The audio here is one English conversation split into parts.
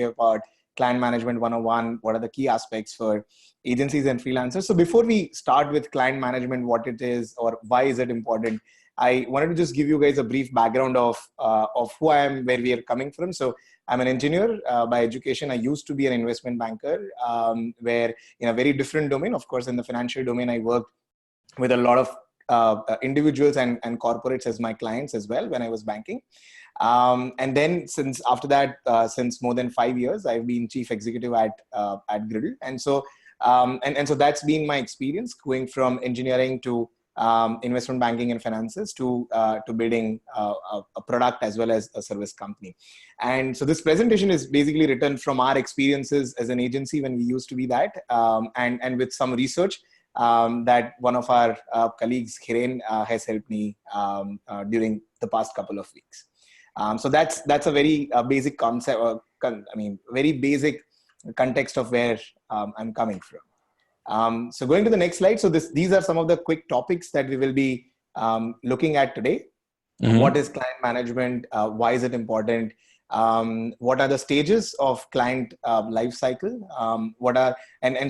about client management 101. What are the key aspects for agencies and freelancers? So before we start with client management, what it is or why is it important, I wanted to just give you guys a brief background of who I am, where we are coming from. So I'm an engineer by education. I used to be an investment banker, where in a very different domain, of course, in the financial domain, I worked with a lot of individuals and corporates as my clients as well when I was banking. And then after that, since more than 5 years, I've been chief executive at Griddle. And so that's been my experience going from engineering to investment banking and finances to building a product as well as a service company. And so this presentation is basically written from our experiences as an agency when we used to be that, and with some research that one of our colleagues, Hiren, has helped me during the past couple of weeks. So that's a very basic concept, very basic context of where I'm coming from. So going to the next slide. So these are some of the quick topics that we will be looking at today. Mm-hmm. What is client management? Why is it important? What are the stages of client lifecycle?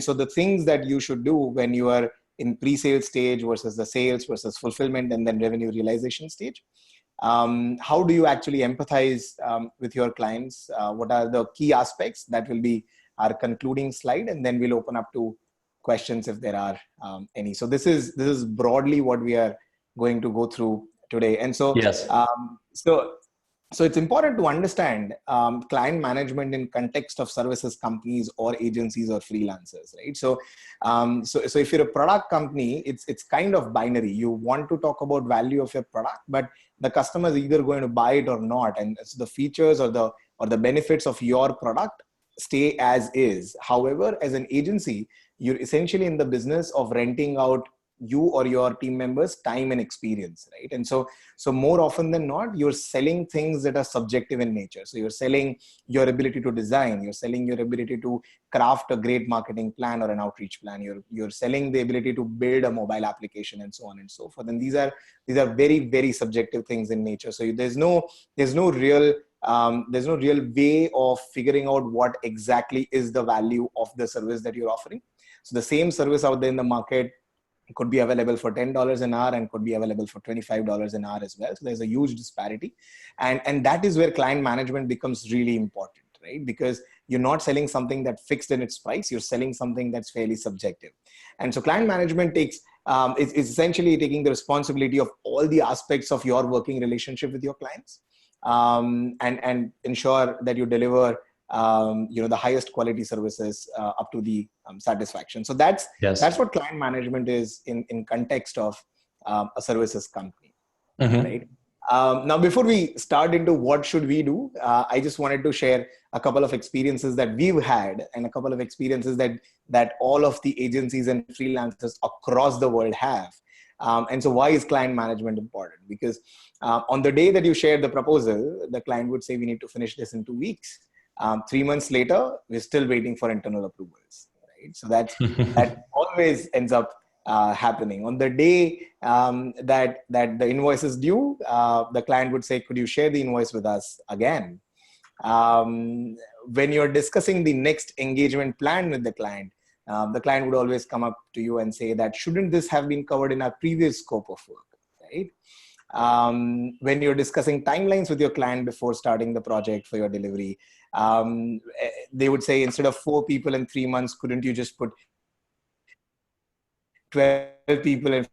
So the things that you should do when you are in pre-sales stage versus the sales versus fulfillment and then revenue realization stage. How do you actually empathize with your clients? What are the key aspects? That will be our concluding slide, and then we'll open up to questions if there are any. So this is broadly what we are going to go through today. And so yes. So it's important to understand client management in context of services companies or agencies or freelancers, right? So if you're a product company, it's kind of binary. You want to talk about value of your product, but the customer is either going to buy it or not, and so the features or the benefits of your product stay as is. However, as an agency, you're essentially in the business of renting out you or your team members time and experience, right? And so more often than not, you're selling things that are subjective in nature. So you're selling your ability to design, you're selling your ability to craft a great marketing plan or an outreach plan, you're selling the ability to build a mobile application and so on and so forth. And these are very, very subjective things in nature. So there's no real way of figuring out what exactly is the value of the service that you're offering. So the same service out there in the market could be available for $10 an hour and could be available for $25 an hour as well. So there's a huge disparity. And that is where client management becomes really important, right? Because you're not selling something that's fixed in its price, you're selling something that's fairly subjective. And so client management is essentially taking the responsibility of all the aspects of your working relationship with your clients, and ensure that you deliver the highest quality services up to the satisfaction. So that's what client management is in context of a services company, mm-hmm. right? Now, before we start into what should we do, I just wanted to share a couple of experiences that we've had and a couple of experiences that all of the agencies and freelancers across the world have. And so why is client management important? Because on the day that you share the proposal, the client would say, we need to finish this in 2 weeks. 3 months later, we're still waiting for internal approvals, right? So that always ends up happening. On the day that the invoice is due, the client would say, could you share the invoice with us again? When you're discussing the next engagement plan with the client would always come up to you and say that, shouldn't this have been covered in our previous scope of work, right? When you're discussing timelines with your client before starting the project for your delivery, they would say, instead of 4 people in 3 months, couldn't you just put 12 people and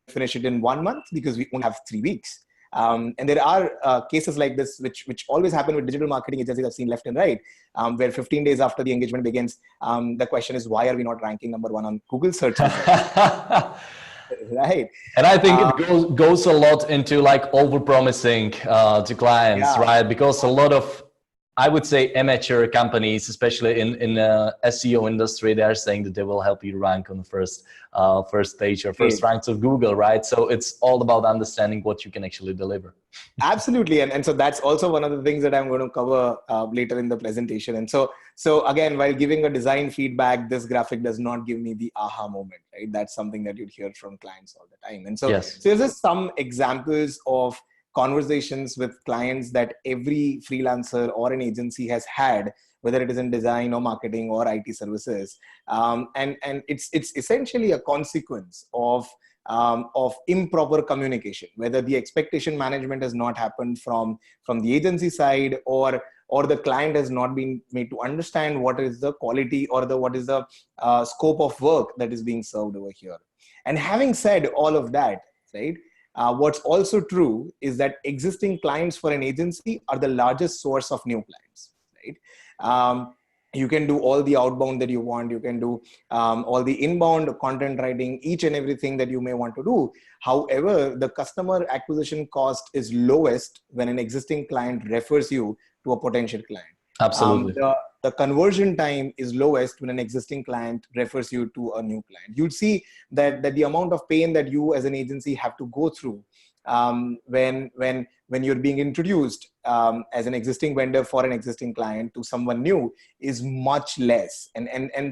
finish it in 1 month, because we only have 3 weeks. And there are cases like this, which always happen with digital marketing agencies I've seen left and right, where 15 days after the engagement begins, the question is, why are we not ranking number 1 on Google search results? Right. And I think it goes a lot into like over-promising to clients, right? Because a lot of, I would say, amateur companies, especially in SEO industry, they are saying that they will help you rank on the first page or first ranks of Google, right? So it's all about understanding what you can actually deliver. Absolutely. And so that's also one of the things that I'm going to cover later in the presentation. And so again, while giving a design feedback, this graphic does not give me the aha moment, right? That's something that you'd hear from clients all the time. And so, so there's just some examples of conversations with clients that every freelancer or an agency has had, whether it is in design or marketing or IT services. And it's essentially a consequence of improper communication, whether the expectation management has not happened from the agency side, or the client has not been made to understand what is the quality or what is the scope of work that is being served over here. And having said all of that, right, what's also true is that existing clients for an agency are the largest source of new clients, right? You can do all the outbound that you want. You can do all the inbound content writing, each and everything that you may want to do. However, the customer acquisition cost is lowest when an existing client refers you to a potential client. Absolutely. The conversion time is lowest when an existing client refers you to a new client. You'd see that the amount of pain that you as an agency have to go through when you're being introduced as an existing vendor for an existing client to someone new is much less. And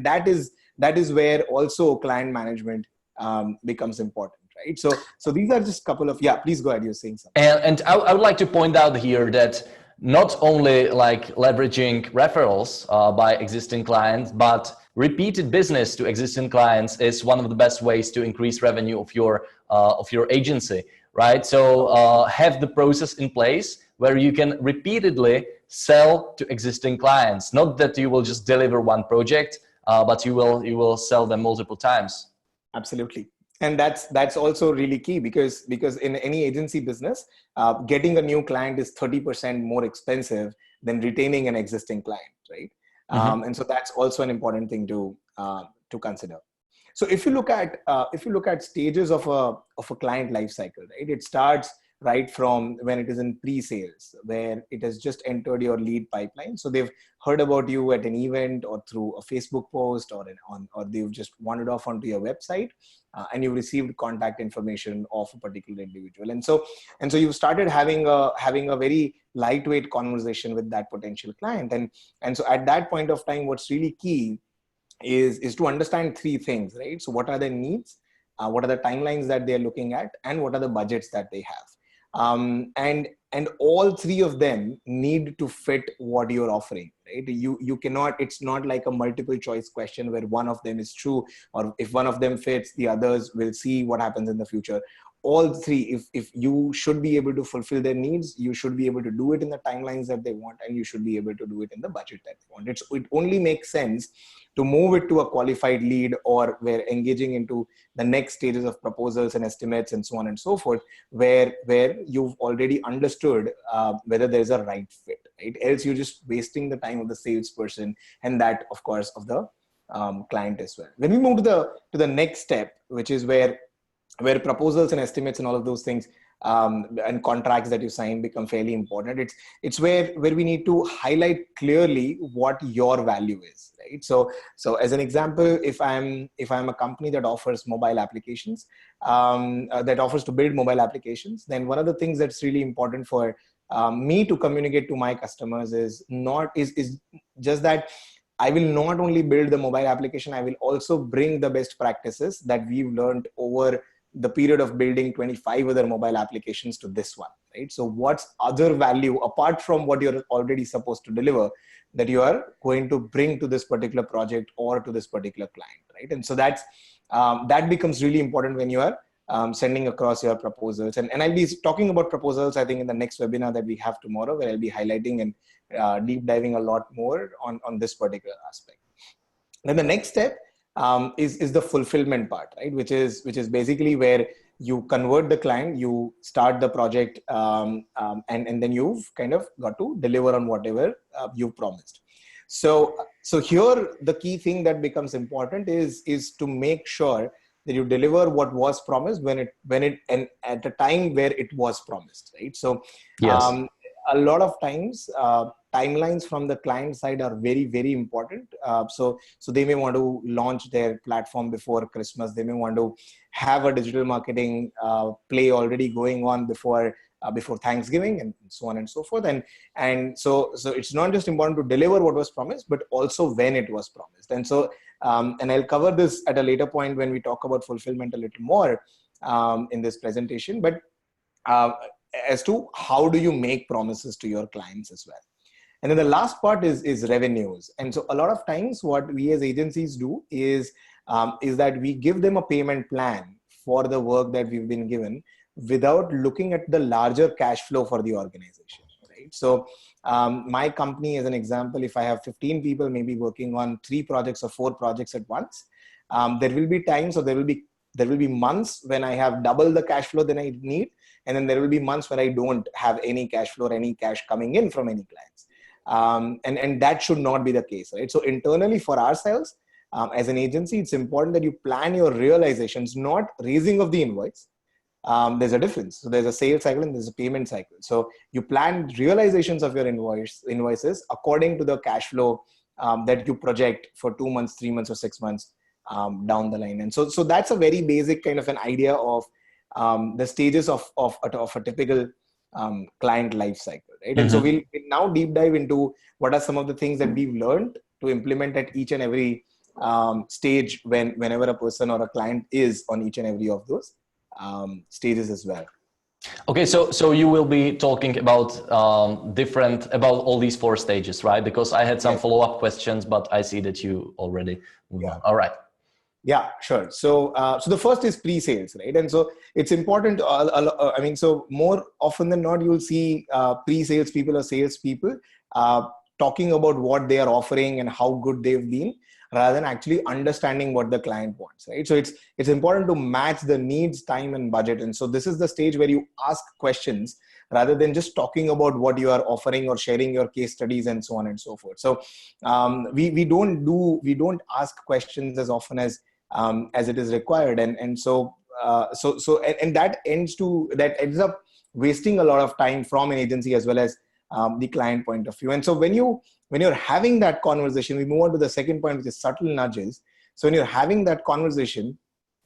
that is where also client management becomes important, right? So these are just a couple of, please go ahead. You're saying something. And I would like to point out here that not only like leveraging referrals by existing clients, but repeated business to existing clients is one of the best ways to increase revenue of your agency, right? So have the process in place where you can repeatedly sell to existing clients. Not that you will just deliver one project, but you will sell them multiple times. Absolutely. And that's also really key because in any agency business, getting a new client is 30% more expensive than retaining an existing client, right? Mm-hmm. And so that's also an important thing to consider. So if you look at stages of a client lifecycle, right? It starts right from when it is in pre-sales, where it has just entered your lead pipeline. So they've heard about you at an event or through a Facebook post or they've just wandered off onto your website and you received contact information of a particular individual. And so you've started having a very lightweight conversation with that potential client. And so at that point of time, what's really key is to understand three things, right? So what are their needs? What are the timelines that they're looking at? And what are the budgets that they have? And all three of them need to fit what you're offering, right? You cannot, it's not like a multiple choice question where one of them is true, or if one of them fits, the others will see what happens in the future. All three, if you should be able to fulfill their needs, you should be able to do it in the timelines that they want, and you should be able to do it in the budget that they want. It only makes sense to move it to a qualified lead, or we're engaging into the next stages of proposals and estimates and so on and so forth, where you've already understood whether there's a right fit, right? Else you're just wasting the time of the salesperson and that, of course, of the client as well. When we move to the next step, which is where proposals and estimates and all of those things and contracts that you sign become fairly important. It's where we need to highlight clearly what your value is, right? So as an example, if I'm a company that offers mobile applications, that offers to build mobile applications, then one of the things that's really important for me to communicate to my customers is just that I will not only build the mobile application, I will also bring the best practices that we've learned over the period of building 25 other mobile applications to this one, right? So what's other value apart from what you're already supposed to deliver that you are going to bring to this particular project or to this particular client, right? And so that becomes really important when you are sending across your proposals. And I'll be talking about proposals, I think, in the next webinar that we have tomorrow, where I'll be highlighting and deep diving a lot more on this particular aspect. Then the next step is the fulfillment part, right? Which is basically where you convert the client, you start the project, and then you've kind of got to deliver on whatever you've promised. So here the key thing that becomes important is to make sure that you deliver what was promised when it and at the time where it was promised, right? So yes. A lot of times timelines from the client side are very, very important. So they may want to launch their platform before Christmas. They may want to have a digital marketing play already going on before Thanksgiving, and so on and so forth. And so it's not just important to deliver what was promised, but also when it was promised. And so and I'll cover this at a later point when we talk about fulfillment a little more in this presentation. But as to how do you make promises to your clients as well. And then the last part is revenues. And so a lot of times what we as agencies do is that we give them a payment plan for the work that we've been given without looking at the larger cash flow for the organization, right? So my company, as an example, if I have 15 people maybe working on 3 projects or 4 projects at once, there will be times, or there will be months when I have double the cash flow than I need. And then there will be months where I don't have any cash flow or any cash coming in from any clients. And that should not be the case, right? So internally for ourselves, as an agency, it's important that you plan your realizations, not raising of the invoice. There's a difference. So there's a sales cycle and there's a payment cycle. So you plan realizations of your invoices according to the cash flow that you project for 2 months, 3 months, or 6 months down the line. And so that's a very basic kind of an idea of the stages of a typical client life cycle, right? And so we'll now deep dive into what are some of the things that we've learned to implement at each and every stage whenever a person or a client is on each and every of those stages as well. Okay, so you will be talking about about all these 4 stages, right? Because I had some follow-up questions, but I see that you already moved on. All right. Yeah, sure. So the first is pre-sales, right? And so it's important. So more often than not, you'll see pre-sales people or sales people talking about what they are offering and how good they've been, rather than actually understanding what the client wants, right? So it's important to match the needs, time, and budget. And so this is the stage where you ask questions rather than just talking about what you are offering or sharing your case studies and so on and so forth. So we don't ask questions as often as it is required, and that ends up wasting a lot of time from an agency as well as the client point of view. And so when you're having that conversation, we move on to the second point, which is subtle nudges. So when you're having that conversation,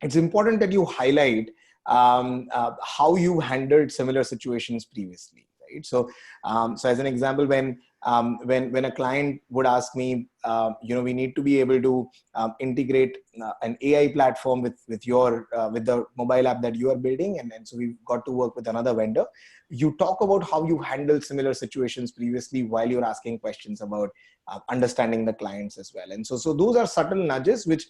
it's important that you highlight how you handled similar situations previously, right? So as an example, when a client would ask me, we need to be able to integrate an AI platform with the mobile app that you are building, and so we've got to work with another vendor. You talk about how you handled similar situations previously while you're asking questions about understanding the clients as well. And so those are subtle nudges which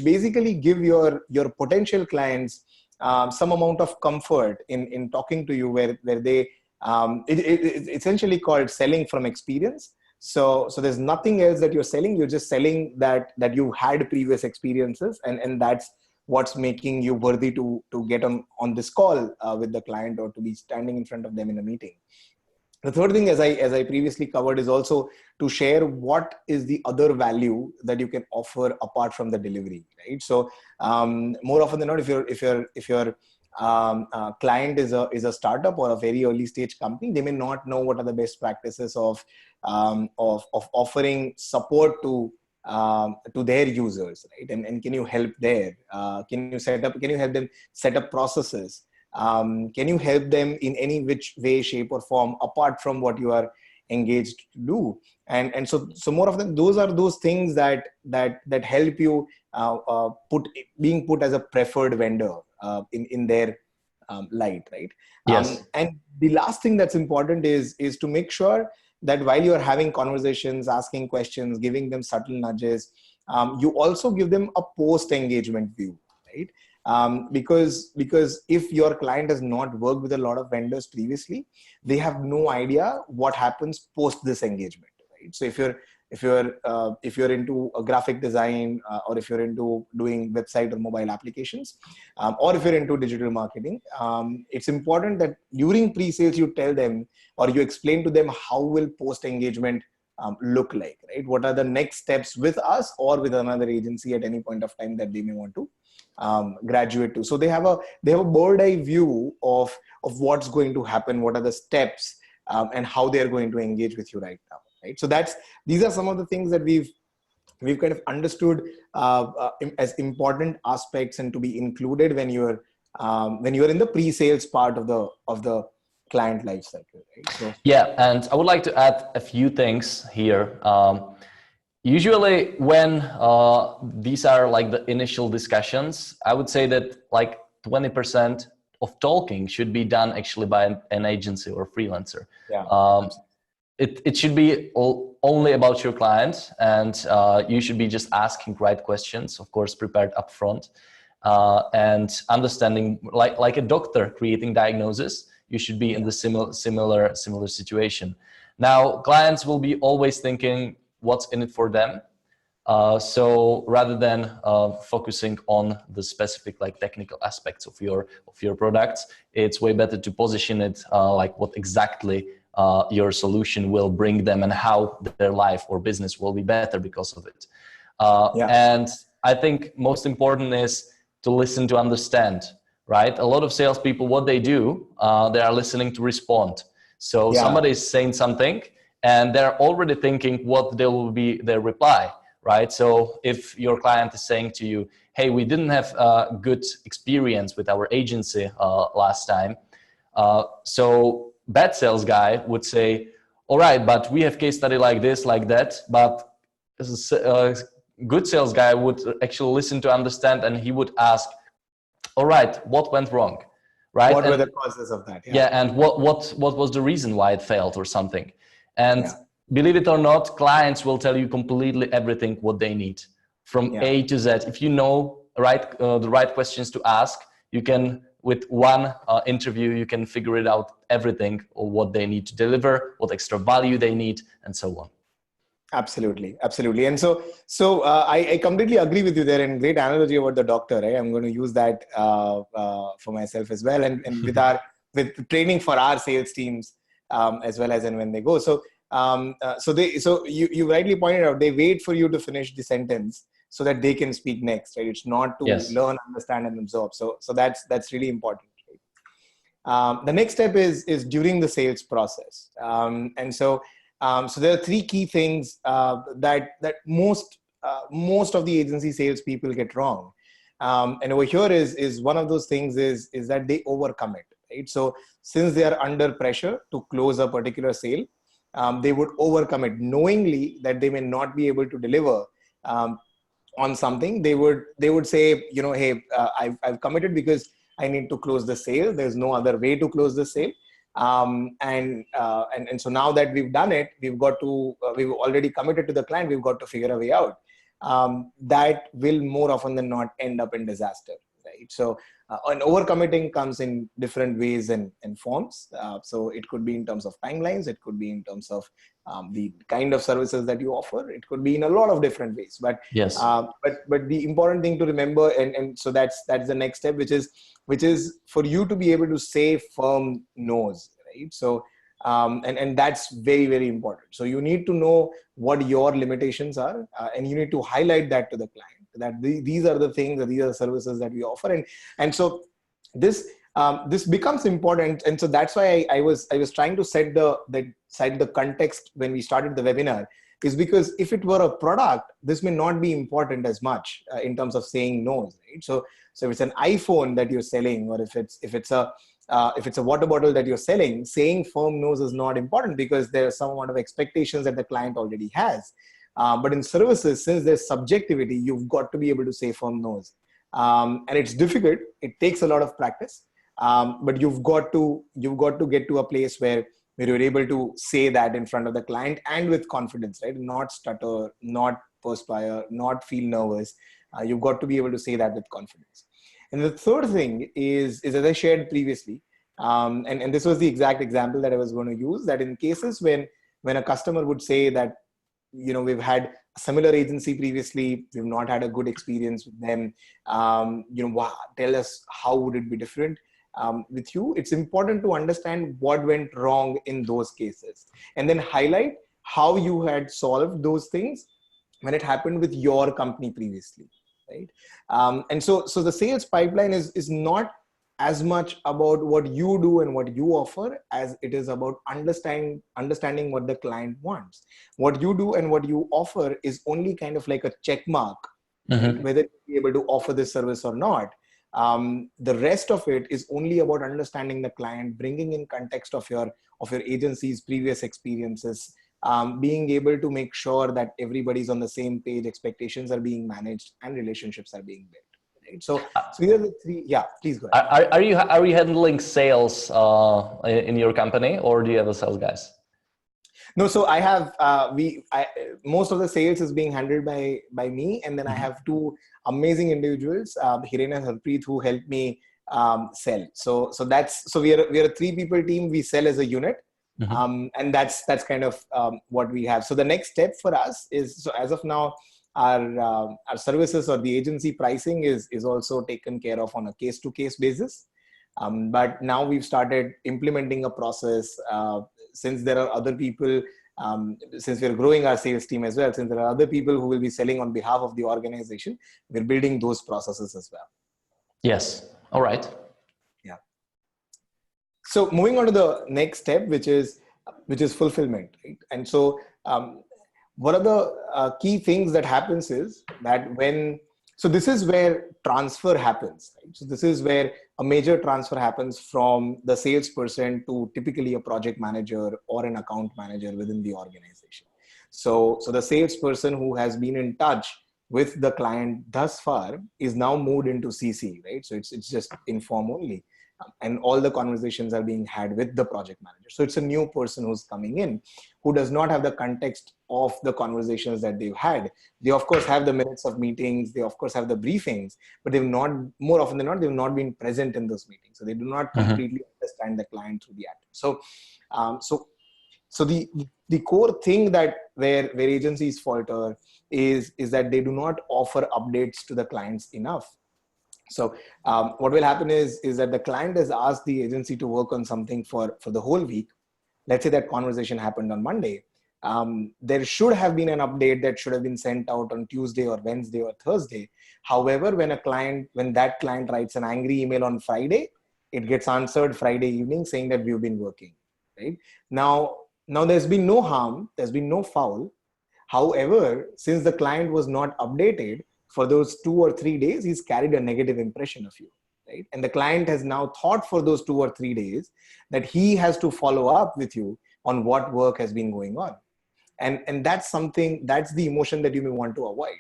basically give your potential clients some amount of comfort in talking to you, where they it's essentially called selling from experience. So there's nothing else that you're selling. You're just selling that you had previous experiences, and that's what's making you worthy to get on this call with the client, or to be standing in front of them in a meeting. The third thing, as I previously covered, is also to share what is the other value that you can offer apart from the delivery, right? So more often than not, if your client is a startup or a very early stage company, they may not know what are the best practices of offering support to their users, right? And can you help there? Can you help them set up processes? Can you help them in any which way, shape, or form apart from what you are engaged to do? And so more of them, those are those things that help you being put as a preferred vendor in their light, right? Yes. And the last thing that's important is to make sure that while you're having conversations, asking questions, giving them subtle nudges, you also give them a post-engagement view, right? Because if your client has not worked with a lot of vendors previously, they have no idea what happens post this engagement, right? So if you're into a graphic design, or if you're into doing website or mobile applications, or if you're into digital marketing, it's important that during pre-sales you tell them, or you explain to them, how will post-engagement look like, right? What are the next steps with us or with another agency at any point of time that they may want to graduate to. So they have a bird eye view of what's going to happen, what are the steps, and how they're going to engage with you right now, right? So these are some of the things that we've kind of understood as important aspects, and to be included when you're in the pre-sales part of the client life cycle, right? So yeah, and I would like to add a few things here. Usually when these are like the initial discussions, I would say that like 20% of talking should be done actually by an agency or freelancer. Yeah. It should be only about your client, and you should be just asking right questions, of course, prepared upfront, and understanding, like a doctor creating diagnosis, you should be in the similar situation. Now, clients will be always thinking what's in it for them. So rather than focusing on the specific like technical aspects of your products, it's way better to position it like what exactly your solution will bring them and how their life or business will be better because of it. And I think most important is to listen to understand, right? A lot of salespeople, what they do, they are listening to respond. So somebody is saying something and they're already thinking what there will be their reply. Right. So if your client is saying to you, hey, we didn't have a good experience with our agency last time. So bad sales guy would say, all right, but we have case study like this, like that. But a good sales guy would actually listen to understand, and he would ask, all right, what went wrong? Right. What were the causes of that? Yeah. And what was the reason why it failed or something? And believe it or not, clients will tell you completely everything what they need from A to Z. If you know the right questions to ask, you can, with one interview, you can figure it out everything, or what they need to deliver, what extra value they need, and so on. Absolutely. And so I completely agree with you there, and great analogy about the doctor. Right? I'm going to use that for myself as well, and with training for our sales teams as well as and when they go. So you rightly pointed out, they wait for you to finish the sentence so that they can speak next, right? It's not to learn, understand, and absorb. So that's really important. Right? The next step is during the sales process, and so there are three key things that most of the agency sales people get wrong, and over here is one of those things is that they overcommit, right? So since they are under pressure to close a particular sale, they would overcommit knowingly that they may not be able to deliver on something. They would say, hey, I've committed because I need to close the sale. There's no other way to close the sale. And so now that we've done it, we've already committed to the client. We've got to figure a way out. That will more often than not end up in disaster, right? So and overcommitting comes in different ways and forms. So it could be in terms of timelines. It could be in terms of the kind of services that you offer. It could be in a lot of different ways. But but the important thing to remember, and so that's the next step, which is for you to be able to say firm no's, right? So and that's very, very important. So you need to know what your limitations are, and you need to highlight that to the client, that these are the things, these are the services that we offer, and so this becomes important. And so that's why I was trying to set the context when we started the webinar, is because if it were a product, this may not be important as much in terms of saying no, right? So if it's an iPhone that you're selling, or if it's a water bottle that you're selling, saying firm no's is not important, because there's some amount of expectations that the client already has. But in services, since there's subjectivity, you've got to be able to say firm no's. And it's difficult. It takes a lot of practice. But you've got to get to a place where you're able to say that in front of the client and with confidence, right? Not stutter, not perspire, not feel nervous. You've got to be able to say that with confidence. And the third thing is as I shared previously, and this was the exact example that I was going to use, that in cases when a customer would say that, we've had a similar agency previously, we've not had a good experience with them, tell us how would it be different with you. It's important to understand what went wrong in those cases, and then highlight how you had solved those things when it happened with your company previously, right? And so the sales pipeline is not as much about what you do and what you offer as it is about understanding what the client wants. What you do and what you offer is only kind of like a check mark, whether you'll be able to offer this service or not. The rest of it is only about understanding the client, bringing in context of your agency's previous experiences, being able to make sure that everybody's on the same page, expectations are being managed, and relationships are being built. right? So these are the three. Yeah, please go ahead. Are you handling sales in your company, or do you have a sales guys? No, so I have most of the sales is being handled by me, and then I have two amazing individuals, Hiren and Harpreet, who help me sell. So we are a 3-people team. We sell as a unit, and that's kind of what we have. So the next step for us is, so as of now, our services or the agency pricing is also taken care of on a case-to-case basis. But now we've started implementing a process. Since there are other people, since we're growing our sales team as well, since there are other people who will be selling on behalf of the organization, we're building those processes as well. Yes. All right. Yeah. So moving on to the next step, which is fulfillment. Right? And so one of the key things that happens is that so this is where transfer happens. Right? So this is where a major transfer happens from the salesperson to typically a project manager or an account manager within the organization. So the salesperson who has been in touch with the client thus far is now moved into CC, right? So it's just inform only. And all the conversations are being had with the project manager. So it's a new person who's coming in who does not have the context of the conversations that they've had. They of course have the minutes of meetings. They of course have the briefings, but more often than not, they've not been present in those meetings. So they do not completely understand the client through the act. So the core thing that where agencies falter is that they do not offer updates to the clients enough. So what will happen is that the client has asked the agency to work on something for the whole week. Let's say that conversation happened on Monday. There should have been an update that should have been sent out on Tuesday or Wednesday or Thursday. However, when that client writes an angry email on Friday, it gets answered Friday evening saying that we've been working. Right? Now there's been no harm, there's been no foul. However, since the client was not updated, for those 2 or 3 days, he's carried a negative impression of you, right? And the client has now thought for those 2 or 3 days that he has to follow up with you on what work has been going on. And that's the emotion that you may want to avoid.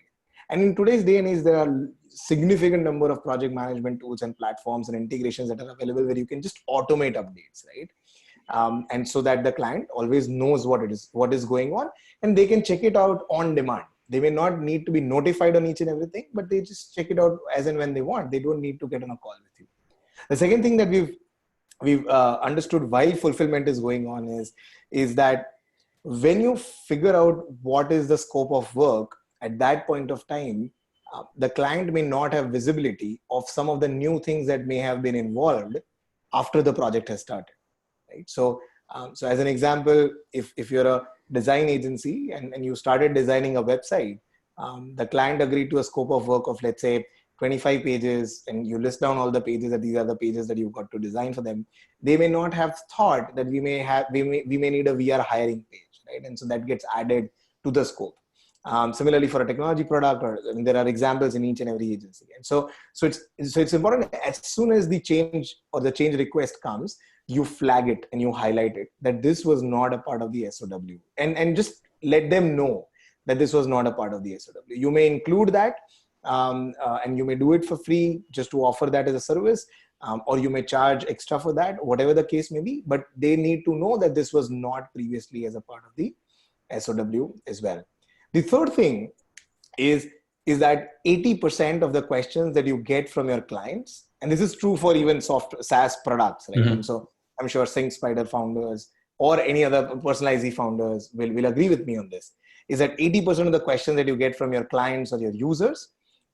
And in today's day and age, there are significant number of project management tools and platforms and integrations that are available where you can just automate updates, right? And so that the client always knows what is going on, and they can check it out on demand. They may not need to be notified on each and everything, but they just check it out as and when they want. They don't need to get on a call with you. The second thing that we've understood while fulfillment is going on is that when you figure out what is the scope of work at that point of time, the client may not have visibility of some of the new things that may have been involved after the project has started. Right? So as an example, if you're a design agency and you started designing a website, the client agreed to a scope of work of, let's say, 25 pages, and you list down all the pages that these are the pages that you've got to design for them. They may not have thought that we may need a VR hiring page, right? And so that gets added to the scope. Similarly, for a technology product, there are examples in each and every agency. And so it's important, as soon as the change or the change request comes, you flag it and you highlight it that this was not a part of the SOW, and just let them know that this was not a part of the SOW. You may include that, and you may do it for free just to offer that as a service, or you may charge extra for that, whatever the case may be, but they need to know that this was not previously as a part of the SOW as well. The third thing is that 80% of the questions that you get from your clients, and this is true for even SaaS products, right? And so I'm sure SyncSpider founders or any other Personalize founders will agree with me on this, is that 80% of the questions that you get from your clients or your users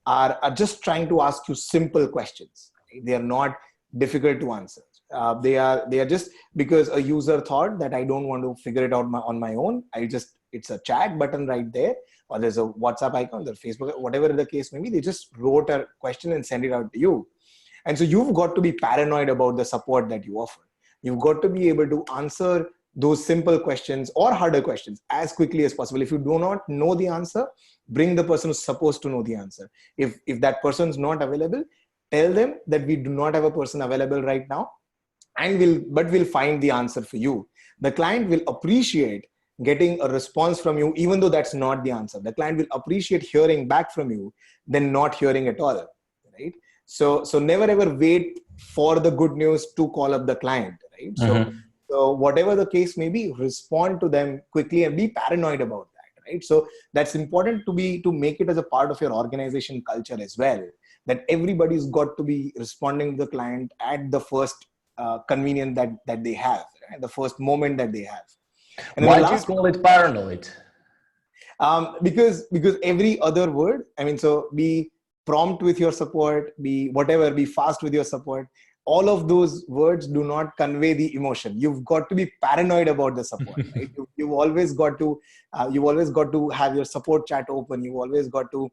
are just trying to ask you simple questions. Right? They are not difficult to answer. They are just because a user thought that I don't want to figure it out on my own. It's a chat button right there, or there's a WhatsApp icon, or Facebook, whatever the case may be. They just wrote a question and sent it out to you. And so you've got to be paranoid about the support that you offer. You've got to be able to answer those simple questions or harder questions as quickly as possible. If you do not know the answer, bring the person who's supposed to know the answer. If that person's not available, tell them that we do not have a person available right now, but we'll find the answer for you. The client will appreciate getting a response from you, even though that's not the answer. The client will appreciate hearing back from you than not hearing at all, right? So never ever wait for the good news to call up the client, right? So whatever the case may be, respond to them quickly and be paranoid about that, right? So that's important to make it as a part of your organization culture as well, that everybody's got to be responding to the client at the first convenience that they have, right? The first moment that they have. And why do you call it paranoid? Because every other word, I mean, so be prompt with your support, be fast with your support. All of those words do not convey the emotion. You've got to be paranoid about the support, right? You've always got to have your support chat open. You've always got to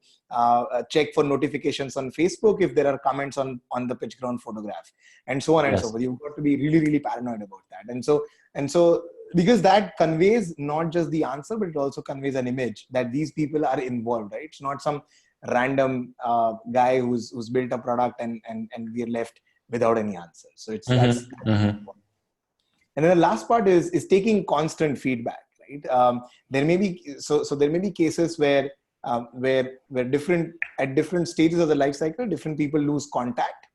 check for notifications on Facebook if there are comments on the PitchGround photograph, and so on and so forth. You've got to be really, really paranoid about that. And so because that conveys not just the answer, but it also conveys an image that these people are involved, right? It's not some random guy who's built a product and we're left without any answer. So it's that's important. And then the last part is taking constant feedback, right? There may be cases where different at different stages of the life cycle, different people lose contact.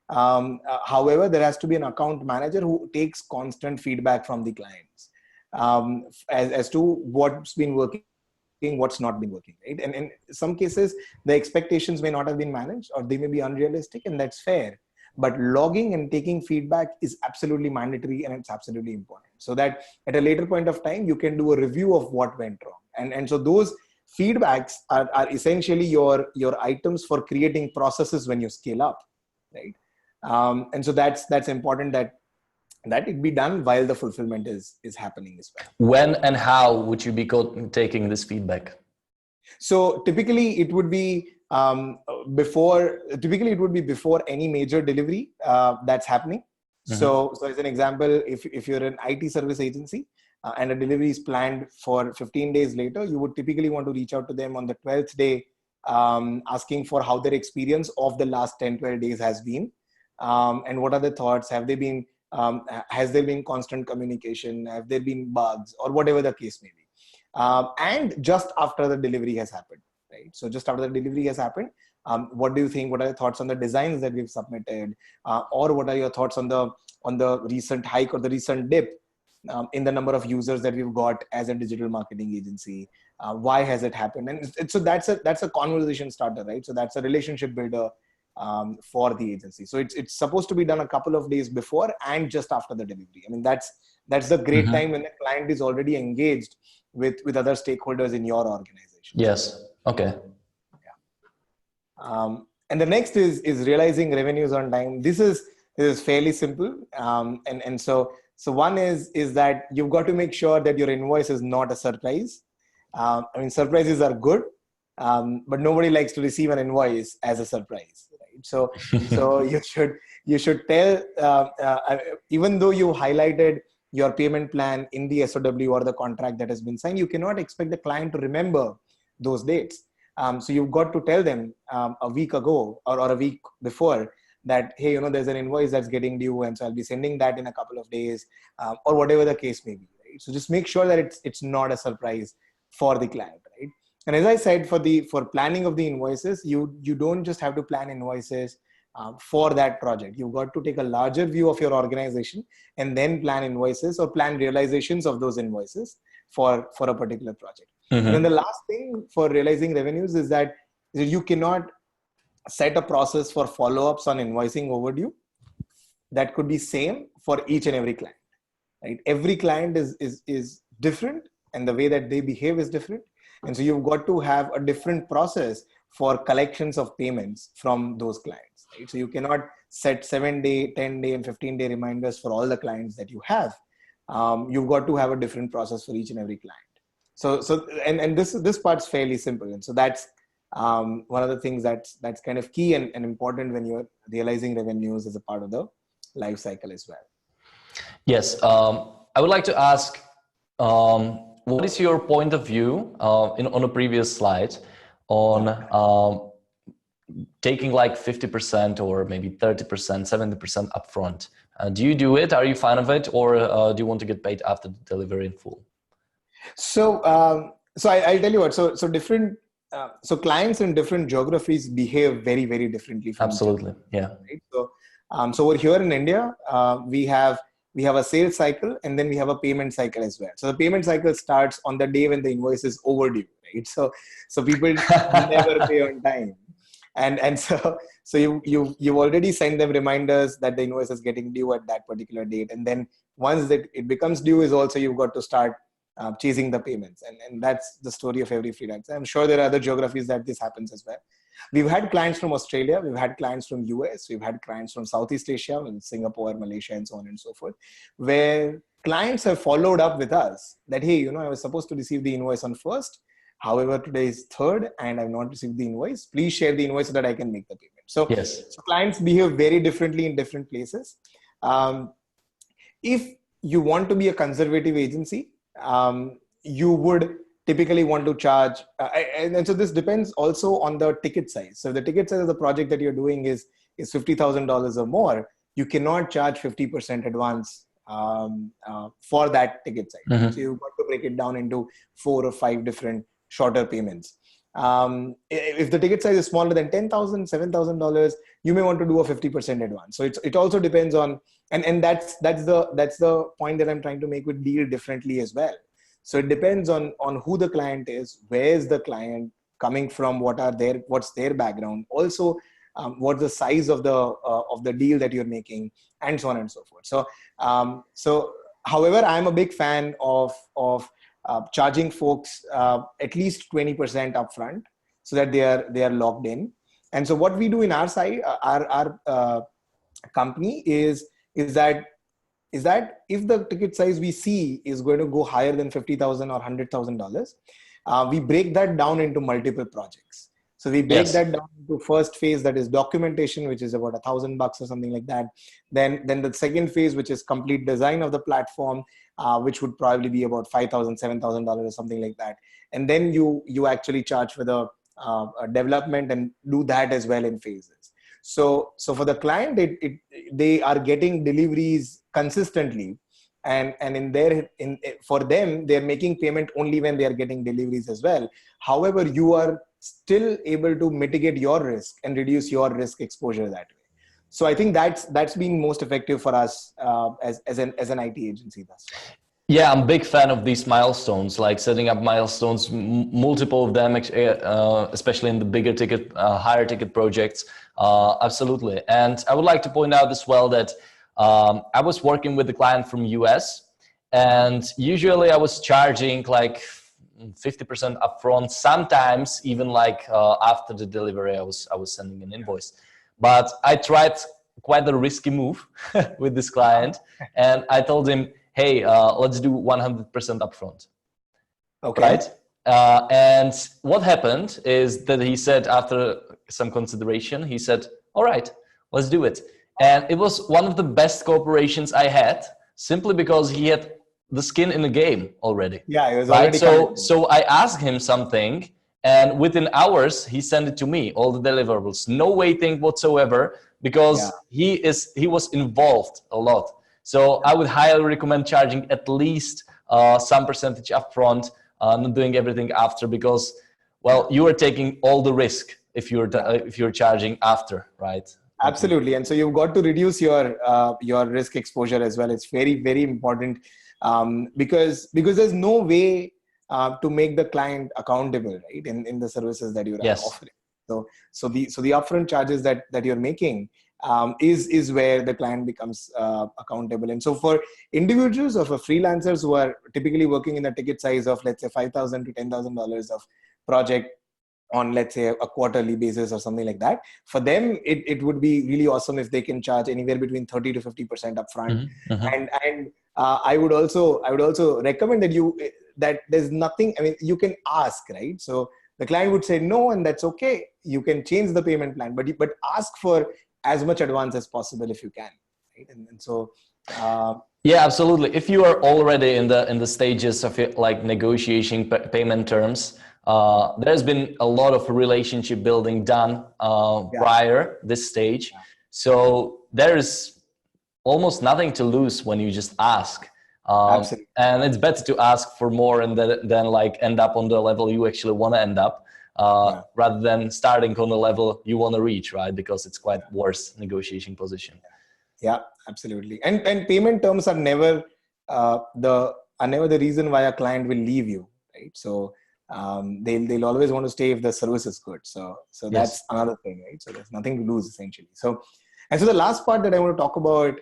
However, there has to be an account manager who takes constant feedback from the clients as to what's been working, what's not been working, right? And in some cases, the expectations may not have been managed, or they may be unrealistic, and that's fair. But logging and taking feedback is absolutely mandatory, and it's absolutely important, so that at a later point of time, you can do a review of what went wrong. And so those feedbacks are essentially your items for creating processes when you scale up, right? And so that's important that it be done while the fulfillment is happening as well. When and how would you be taking this feedback? So typically it would be before any major delivery that's happening. So as an example, if you're an IT service agency and a delivery is planned for 15 days later, you would typically want to reach out to them on the 12th day, asking for how their experience of the last 10-12 days has been, and what are the thoughts. Have they been has there been constant communication? Have there been bugs, or whatever the case may be? And just after the delivery has happened, right? So just after the delivery has happened, what do you think? What are your thoughts on the designs that we've submitted, or what are your thoughts on the recent hike or the recent dip in the number of users that we've got as a digital marketing agency? Why has it happened? And so that's a conversation starter, right? So that's a relationship builder for the agency. So it's supposed to be done a couple of days before and just after the delivery. I mean, that's the great time when the client is already engaged with other stakeholders in your organization. Yes. Okay. Yeah. And the next is realizing revenues on time. This is fairly simple. And so one is that you've got to make sure that your invoice is not a surprise. I mean, surprises are good, but nobody likes to receive an invoice as a surprise, right? So you should tell, even though you highlighted your payment plan in the SOW or the contract that has been signed, you cannot expect the client to remember those dates. So you've got to tell them a week ago or a week before that, hey, there's an invoice that's getting due, and so I'll be sending that in a couple of days, or whatever the case may be, right? So just make sure that it's not a surprise for the client, right? And as I said, for planning of the invoices, you don't just have to plan invoices for that project. You've got to take a larger view of your organization and then plan invoices or plan realizations of those invoices for a particular project. And then the last thing for realizing revenues is that you cannot set a process for follow-ups on invoicing overdue that could be same for each and every client, right? Every client is different, and the way that they behave is different. And so you've got to have a different process for collections of payments from those clients, right? So you cannot set 7-day, 10-day, and 15-day reminders for all the clients that you have. You've got to have a different process for each and every client. So this part's fairly simple. And so that's one of the things that's kind of key and important when you're realizing revenues as a part of the life cycle as well. Yes. I would like to ask, what is your point of view on a previous slide on taking like 50% or maybe 30%, 70% upfront? Do you do it? Are you fan of it? Or do you want to get paid after the delivery in full? So I'll tell you what. So different so clients in different geographies behave very, very differently from each other. Absolutely. Yeah. Right? So over here in India, we have a sales cycle, and then we have a payment cycle as well. So the payment cycle starts on the day when the invoice is overdue, right? So people never pay on time, and so you've already sent them reminders that the invoice is getting due at that particular date, and then once that it becomes due, is also you've got to start chasing the payments, and that's the story of every freelancer. I'm sure there are other geographies that this happens as well. We've had clients from Australia, we've had clients from US, we've had clients from Southeast Asia, Singapore, Malaysia, and so on and so forth, where clients have followed up with us that, hey, I was supposed to receive the invoice on 1st. However, today is 3rd and I've not received the invoice. Please share the invoice so that I can make the payment. So, yes. So clients behave very differently in different places. If you want to be a conservative agency, you would typically want to charge, and so this depends also on the ticket size. So if the ticket size of the project that you're doing is $50,000 or more, you cannot charge 50% advance for that ticket size. Mm-hmm. So you've got to break it down into 4 or 5 different shorter payments. If the ticket size is smaller than $10,000, $7,000, you may want to do a 50% advance. So it also depends on, and that's the point that I'm trying to make with deal differently as well. So it depends on who the client is, where's the client coming from, what's their background, also what's the size of the deal that you're making, and so on and so forth. So however, I'm a big fan of charging folks at least 20% upfront, so that they are locked in. And so what we do in our side, our company is that if the ticket size we see is going to go higher than $50,000 or $100,000, we break that down into multiple projects. So we break that down into first phase, that is documentation, which is about $1,000 or something like that. Then the second phase, which is complete design of the platform, which would probably be about $5,000, $7,000 or something like that. And then you actually charge for the development and do that as well in phases. So for the client, they are getting deliveries consistently, and for them, they're making payment only when they are getting deliveries as well. However, you are still able to mitigate your risk and reduce your risk exposure that way. So I think that's been most effective for us as an IT agency thus far. Yeah, I'm a big fan of these milestones, like setting up milestones, multiple of them, especially in the bigger ticket, higher ticket projects. Absolutely. And I would like to point out as well that I was working with a client from US, and usually I was charging like 50% upfront, sometimes even like after the delivery, I was sending an invoice. But I tried quite a risky move with this client, and I told him, hey, let's do 100% upfront. Okay. Right? And what happened is that he said, after some consideration, he said, all right, let's do it. And it was one of the best cooperations I had, simply because he had the skin in the game already. Yeah, it was already so I asked him something, and within hours, he sent it to me, all the deliverables. No waiting whatsoever, because he was involved a lot. So I would highly recommend charging at least some percentage upfront, not doing everything after, because, well, you are taking all the risk if you're charging after, right? Absolutely. And so you've got to reduce your risk exposure as well. It's very, very important because there's no way to make the client accountable, right, in the services that you're offering. So the upfront charges that you're making is where the client becomes accountable. And so for individuals or for freelancers who are typically working in a ticket size of, let's say, $5,000 to $10,000 of project on, let's say, a quarterly basis or something like that, for them, it would be really awesome if they can charge anywhere between 30 to 50% upfront. And I would also recommend that there's nothing, I mean, you can ask, right? So the client would say no, and that's okay. You can change the payment plan, but ask for as much advance as possible if you can, right? And so yeah, absolutely. If you are already in the stages of it, like negotiating payment terms, there's been a lot of relationship building done prior this stage. So there is almost nothing to lose when you just ask. And it's better to ask for more and then like end up on the level you actually want to end up. rather than starting on the level you want to reach, right? Because it's quite worse negotiation position. Yeah, absolutely. And payment terms are never the reason why a client will leave you, right? So they'll always want to stay if the service is good. So that's another thing, right? So there's nothing to lose essentially. So the last part that I want to talk about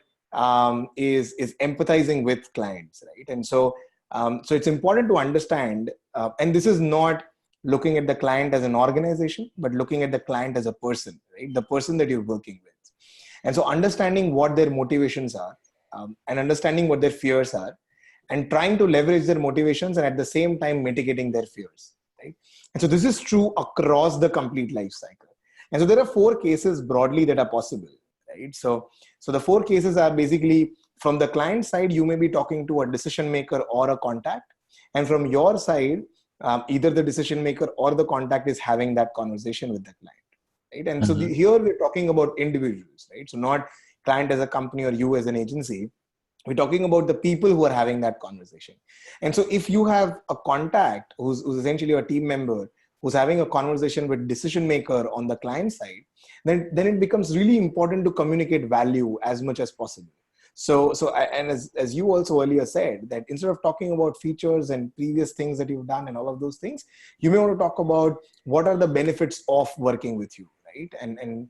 is empathizing with clients, right? And so it's important to understand, and this is not looking at the client as an organization, but looking at the client as a person, right? The person that you're working with. And so understanding what their motivations are, and understanding what their fears are, and trying to leverage their motivations and at the same time mitigating their fears, right? And so this is true across the complete life cycle. And so there are 4 cases broadly that are possible, right? So the 4 cases are basically, from the client side, you may be talking to a decision maker or a contact. And from your side, either the decision maker or the contact is having that conversation with the client, right? And so here we're talking about individuals, right? So not client as a company or you as an agency. We're talking about the people who are having that conversation. And so if you have a contact who's essentially a team member who's having a conversation with decision maker on the client side, then it becomes really important to communicate value as much as possible. So and as you also earlier said, that instead of talking about features and previous things that you've done and all of those things, you may want to talk about what are the benefits of working with you, right?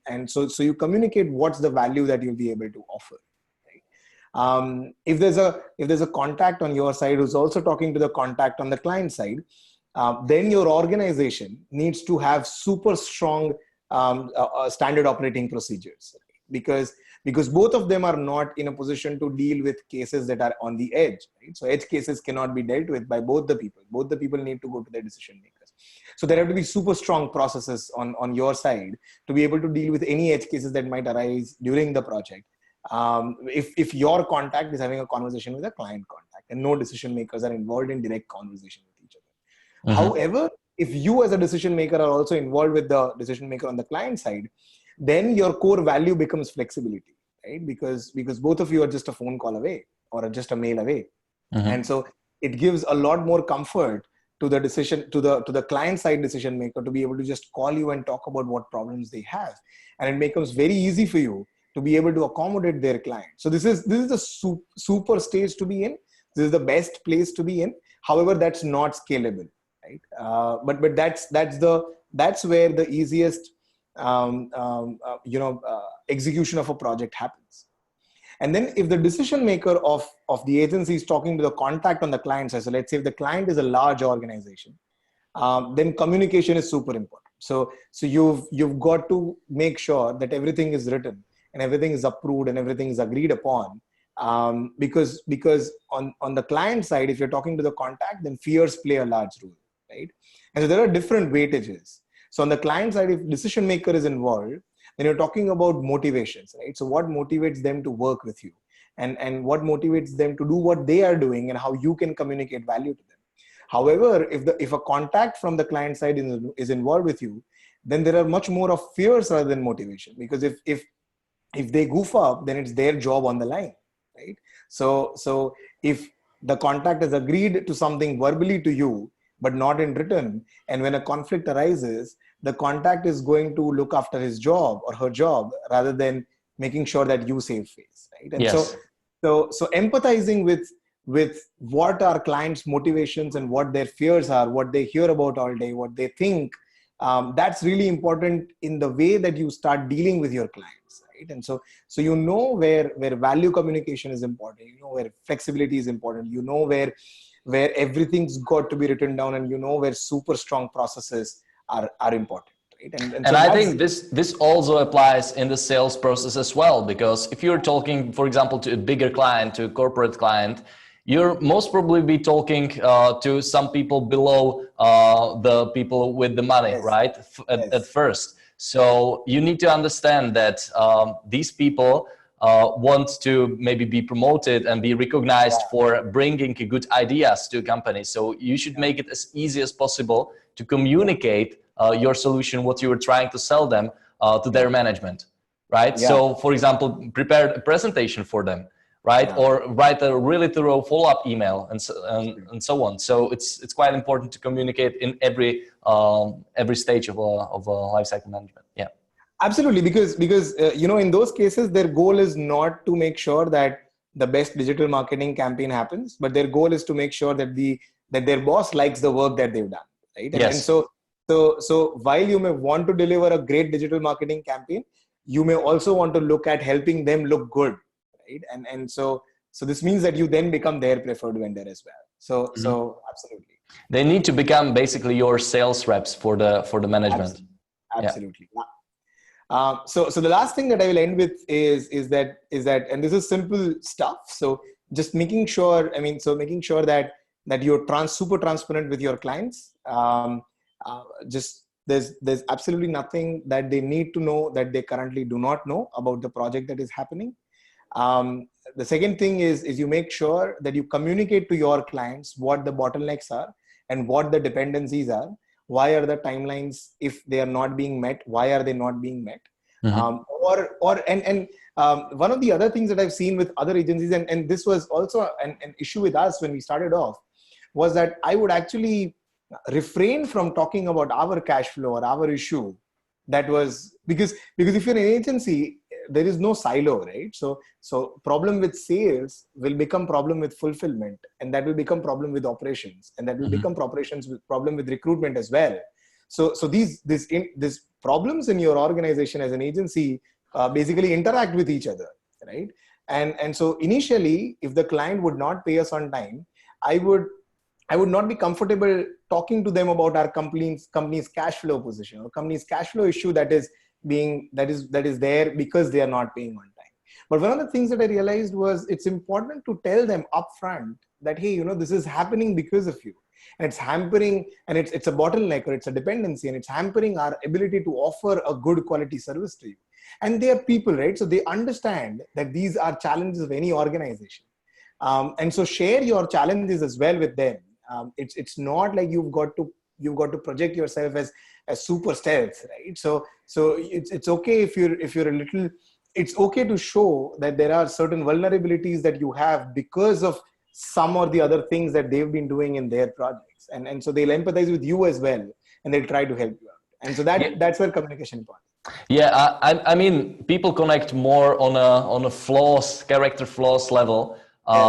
And so you communicate what's the value that you'll be able to offer. If there's a contact on your side who's also talking to the contact on the client side, then your organization needs to have super strong standard operating procedures, because both of them are not in a position to deal with cases that are on the edge, right? So edge cases cannot be dealt with by both the people. Both the people need to go to their decision makers. So there have to be super strong processes on your side to be able to deal with any edge cases that might arise during the project. If your contact is having a conversation with a client contact and no decision makers are involved in direct conversation with each other. However, if you as a decision maker are also involved with the decision maker on the client side, then your core value becomes flexibility, right? Because both of you are just a phone call away or just a mail away. And so it gives a lot more comfort to the to the client side decision maker to be able to just call you and talk about what problems they have. And it becomes very easy for you to be able to accommodate their client. So this is the super stage to be in. This is the best place to be in. However, that's not scalable, right? But that's where the easiest execution of a project happens. And then if the decision maker of the agency is talking to the contact on the client side, so let's say if the client is a large organization, then communication is super important. So you've got to make sure that everything is written and everything is approved and everything is agreed upon. Because on the client side, if you're talking to the contact, then fears play a large role, right? And so there are different weightages. So on the client side, if decision maker is involved, then you're talking about motivations, right? So what motivates them to work with you, and what motivates them to do what they are doing, and how you can communicate value to them. However, if a contact from the client side is involved with you, then there are much more of fears rather than motivation, because if they goof up, then it's their job on the line, right? So if the contact has agreed to something verbally to you, but not in written, and when a conflict arises, the contact is going to look after his job or her job rather than making sure that you save face, right? And so empathizing with what our clients' motivations and what their fears are, what they hear about all day, what they think, that's really important in the way that you start dealing with your clients, right? And so you know where value communication is important, you know where flexibility is important, you know where everything's got to be written down, and you know where super strong processes are important, right? And so I think this also applies in the sales process as well, because if you're talking, for example, to a bigger client, to a corporate client, you're most probably be talking to some people below the people with the money, right? At first. So you need to understand that these people want to maybe be promoted and be recognized for bringing good ideas to a company. So you should make it as easy as possible to communicate your solution, what you were trying to sell them to their management, right? So for example, prepare a presentation for them. right? Yeah. Or write a really thorough follow-up email and so on. So it's quite important to communicate in every stage of a lifecycle management. Yeah. Absolutely, because in those cases, their goal is not to make sure that the best digital marketing campaign happens, but their goal is to make sure that their boss likes the work that they've done, right? And Yes. so while you may want to deliver a great digital marketing campaign, you may also want to look at helping them look good, right? And so this means that you then become their preferred vendor as well. So absolutely, They need to become basically your sales reps for the management. absolutely. Yeah. So the last thing that I will end with is that, and this is simple stuff. So just making sure, that you're super transparent with your clients. Just there's absolutely nothing that they need to know that they currently do not know about the project that is happening. The second thing is you make sure that you communicate to your clients what the bottlenecks are and what the dependencies are. Why are the timelines, if they are not being met, why are they not being met? Mm-hmm. One of the other things that I've seen with other agencies, and this was also an issue with us when we started off, was that I would actually refrain from talking about our cash flow or our issue. That was because if you're an agency, there is no silo, right? So problem with sales will become problem with fulfillment, and that will become problem with operations, and that will become problem with recruitment as well. So these problems in your organization as an agency basically interact with each other, right? And so initially, if the client would not pay us on time, I would not be comfortable talking to them about our company's cash flow position or company's cash flow issue that is there because they are not paying on time. But one of the things that I realized was it's important to tell them upfront that, hey, this is happening because of you, and it's hampering, and it's a bottleneck, or it's a dependency, and it's hampering our ability to offer a good quality service to you. And they are people, right? So they understand that these are challenges of any organization. And so share your challenges as well with them. It's not like you've got to project yourself as super stealth, right? So it's okay if you're a little. It's okay to show that there are certain vulnerabilities that you have because of some or the other things that they've been doing in their projects, and so they'll empathize with you as well, and they'll try to help you out. And so that's where communication part. Yeah, I mean, people connect more on a character flaws level.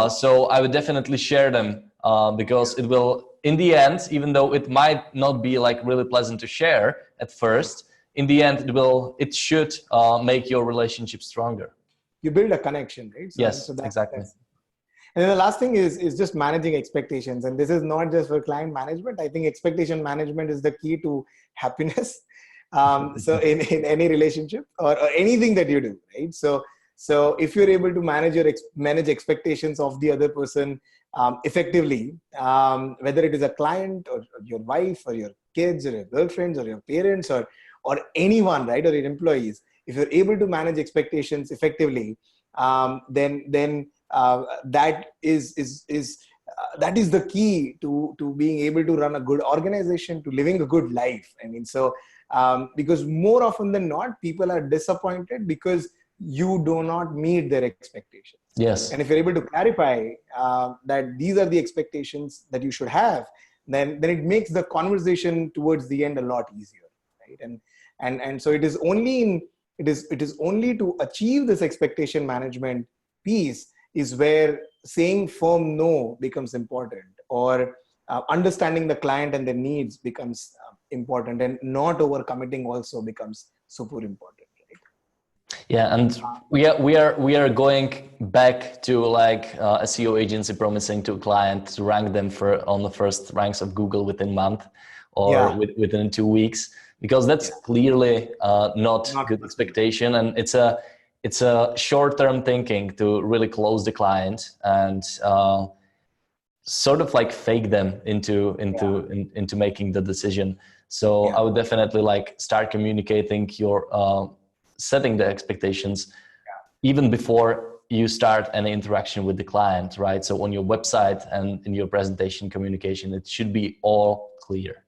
So I would definitely share them because it will, in the end, even though it might not be like really pleasant to share at first, in the end, it should make your relationship stronger. You build a connection, right? Yes, exactly. And then the last thing is just managing expectations. And this is not just for client management. I think expectation management is the key to happiness. So in any relationship or anything that you do, right? So if you're able to manage expectations of the other person effectively, whether it is a client or your wife or your kids or your girlfriends or your parents or anyone, right, or your employees, if you're able to manage expectations effectively, then that is the key to being able to run a good organization, to living a good life. I mean, so because more often than not, people are disappointed because you do not meet their expectations. Yes. And if you're able to clarify that these are the expectations that you should have, then it makes the conversation towards the end a lot easier, right? And so it is only to achieve this expectation management piece is where saying firm no becomes important, or understanding the client and their needs becomes important, and not overcommitting also becomes super important. Right? Yeah, and we are going back to like a SEO agency promising to a client to rank them on the first ranks of Google within a month or within 2 weeks, because that's clearly not good expectation, and it's a short-term thinking to really close the client and sort of like fake them into making the decision. So I would definitely like start communicating your setting the expectations even before you start any interaction with the client, right? So on your website and in your presentation communication, it should be all clear.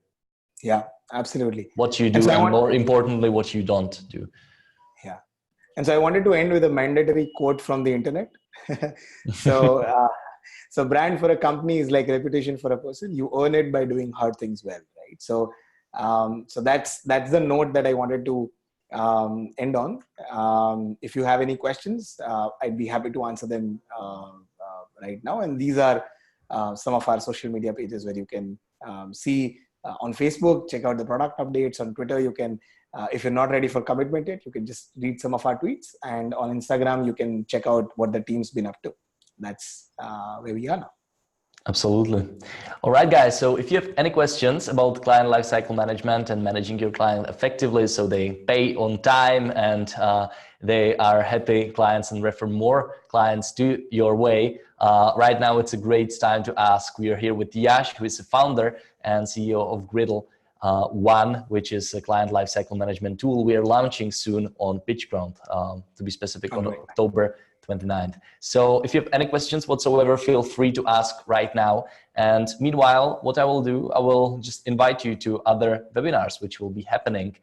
Yeah, absolutely. What you do, and more importantly, what you don't do. Yeah. And so I wanted to end with a mandatory quote from the internet. So, so brand for a company is like reputation for a person. You earn it by doing hard things well, right? So, so that's the note that I wanted to end on. If you have any questions, I'd be happy to answer them right now. And these are some of our social media pages where you can see on Facebook, check out the product updates. On Twitter, you can, if you're not ready for commitment yet, you can just read some of our tweets. And on Instagram, you can check out what the team's been up to. That's where we are now. Absolutely. All right, guys. So if you have any questions about client lifecycle management and managing your client effectively so they pay on time and they are happy clients and refer more clients to your way, right now it's a great time to ask. We are here with Yash, who is the founder and CEO of Griddle One, which is a client lifecycle management tool we are launching soon on PitchGround, to be specific, on October 29th. So if you have any questions whatsoever, feel free to ask right now. And meanwhile, what I will do, I will just invite you to other webinars, which will be happening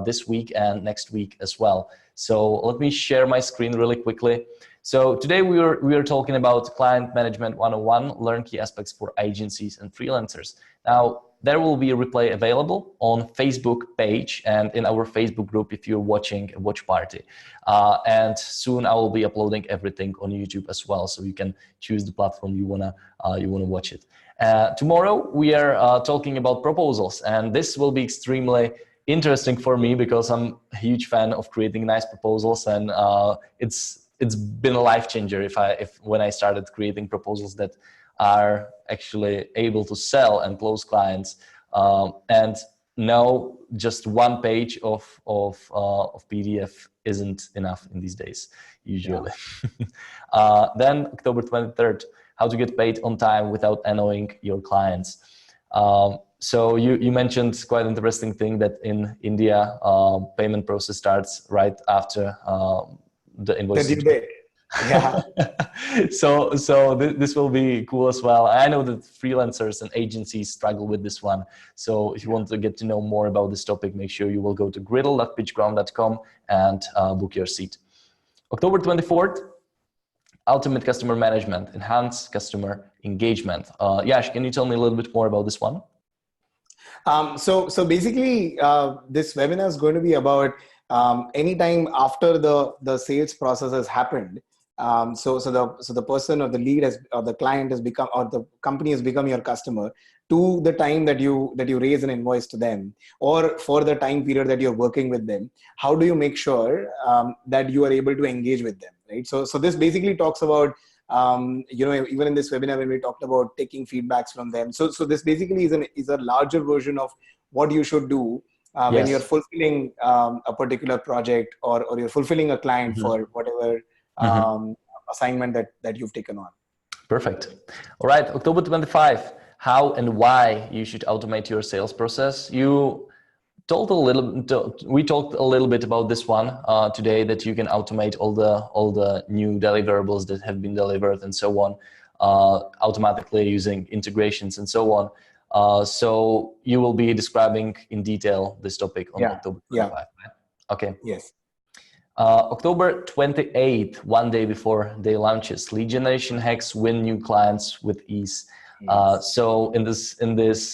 this week and next week as well. So let me share my screen really quickly. So today we are talking about Client Management 101, learn key aspects for agencies and freelancers. Now, there will be a replay available on Facebook page and in our Facebook group if you're watching a watch party. And soon I will be uploading everything on YouTube as well, so you can choose the platform you wanna watch it. Tomorrow we are talking about proposals, and this will be extremely interesting for me because I'm a huge fan of creating nice proposals, and it's been a life changer when I started creating proposals that are actually able to sell and close clients. And now just one page of PDF isn't enough in these days, usually. Yeah. Then October 23rd, how to get paid on time without annoying your clients. So you mentioned quite an interesting thing that in India, payment process starts right after the invoice. The due date. Yeah. So this will be cool as well. I know that freelancers and agencies struggle with this one. So if you want to get to know more about this topic, make sure you will go to griddle.pitchground.com and book your seat. October 24th, Ultimate Customer Management, Enhance Customer Engagement. Yash, can you tell me a little bit more about this one? So basically, this webinar is going to be about anytime after the sales process has happened. So the person or the lead or the client has become, or the company has become your customer, to the time that you raise an invoice to them, or for the time period that you're working with them. How do you make sure that you are able to engage with them, right? So this basically talks about even in this webinar when we talked about taking feedbacks from them. So this basically is a larger version of what you should do when you're fulfilling a particular project, or you're fulfilling a client for whatever assignment that you've taken on. Perfect. All right, October 25, how and why you should automate your sales process. We talked a little bit about this one today, that you can automate all the new deliverables that have been delivered and so on, automatically using integrations and so on. So you will be describing in detail this topic on October 25, right? Okay. Yes. October 28th, one day before they launches, lead generation hacks, win new clients with ease. Yes. So in this,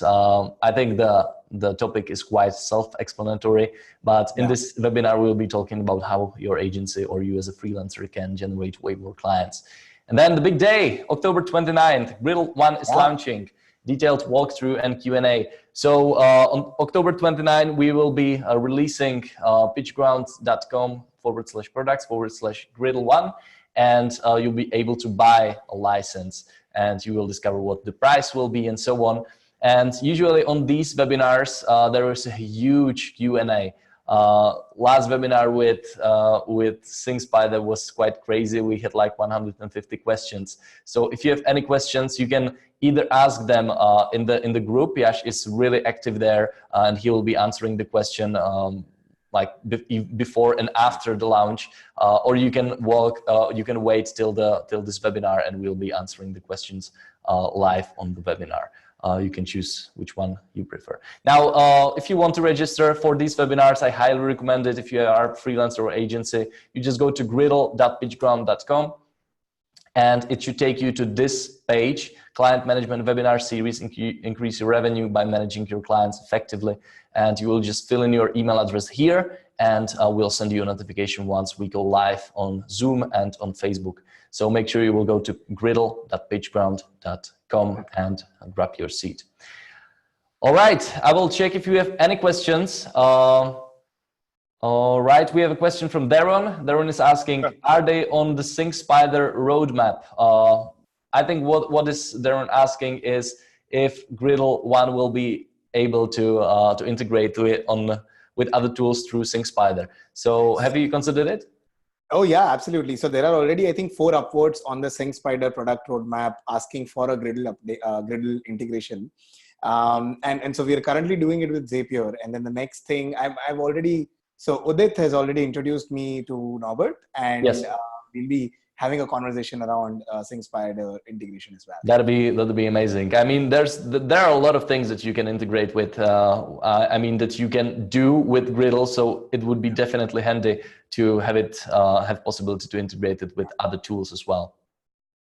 I think the topic is quite self-explanatory, but in this webinar, we'll be talking about how your agency or you as a freelancer can generate way more clients. And then the big day, October 29th, Griddle One is launching. Detailed walkthrough and Q&A. So on October 29, we will be releasing pitchground.com/products/Griddle One, and you'll be able to buy a license, and you will discover what the price will be and so on. And usually on these webinars, there is a huge Q&A. Last webinar with SingSpider was quite crazy. We had like 150 questions. So if you have any questions, you can either ask them in the group. Yash is really active there, and he will be answering the question like before and after the launch, or you can wait till this webinar, and we'll be answering the questions live on the webinar. You can choose which one you prefer. Now, if you want to register for these webinars, I highly recommend it. If you are a freelancer or agency, you just go to griddle.pitchground.com, and it should take you to this page, Client Management Webinar Series, Increase Your Revenue by Managing Your Clients Effectively. And you will just fill in your email address here, and we'll send you a notification once we go live on Zoom and on Facebook. So make sure you will go to griddle.pitchground.com and grab your seat. All right, I will check if you have any questions. All right, we have a question from Darren. Darren is asking, are they on the SyncSpider roadmap? I think what is Darren asking is if Griddle One will be able to integrate to it with other tools through SyncSpider. So have you considered it? Oh yeah, absolutely. So there are already, I think, 4 upwards on the SyncSpider product roadmap asking for a Griddle update, Griddle integration. And so we are currently doing it with Zapier. And then the next thing I've already, so Udit has already introduced me to Norbert, and yes. We'll be having a conversation around SyncSpider integration as well. That'd be amazing. I mean, there are a lot of things that you can integrate with. I mean, that you can do with Griddle. So it would be definitely handy to have it have possibility to integrate it with other tools as well.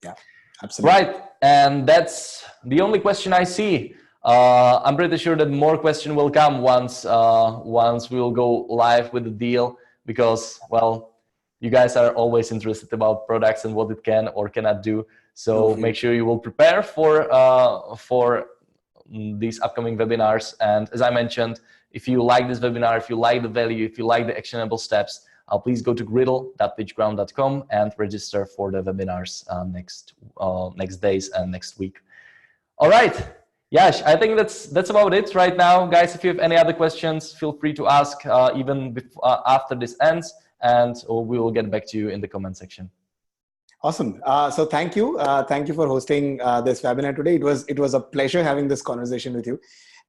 Yeah, absolutely. Right, and that's the only question I see. I'm pretty sure that more question will come once we will go live with the deal, because, well, you guys are always interested about products and what it can or cannot do. So make sure you will prepare for these upcoming webinars. And as I mentioned, if you like this webinar, if you like the value, if you like the actionable steps, please go to griddle.pitchground.com and register for the webinars next days and next week. All right. Yash, I think that's about it right now. Guys, if you have any other questions, feel free to ask even after this ends, and we will get back to you in the comment section. Awesome. So thank you. Thank you for hosting this webinar today. It was a pleasure having this conversation with you,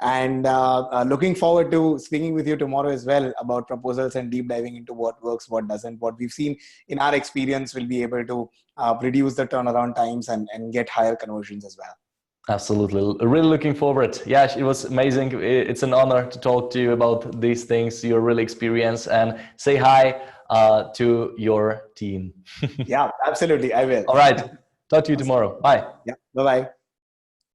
and looking forward to speaking with you tomorrow as well about proposals and deep diving into what works, what doesn't. What we've seen in our experience will be able to reduce the turnaround times and get higher conversions as well. Absolutely. Really looking forward. Yash, it was amazing. It's an honor to talk to you about these things. You're really experienced, and say hi to your team. Yeah, absolutely. I will. All right. Talk to you tomorrow. Bye. Yeah. Bye-bye.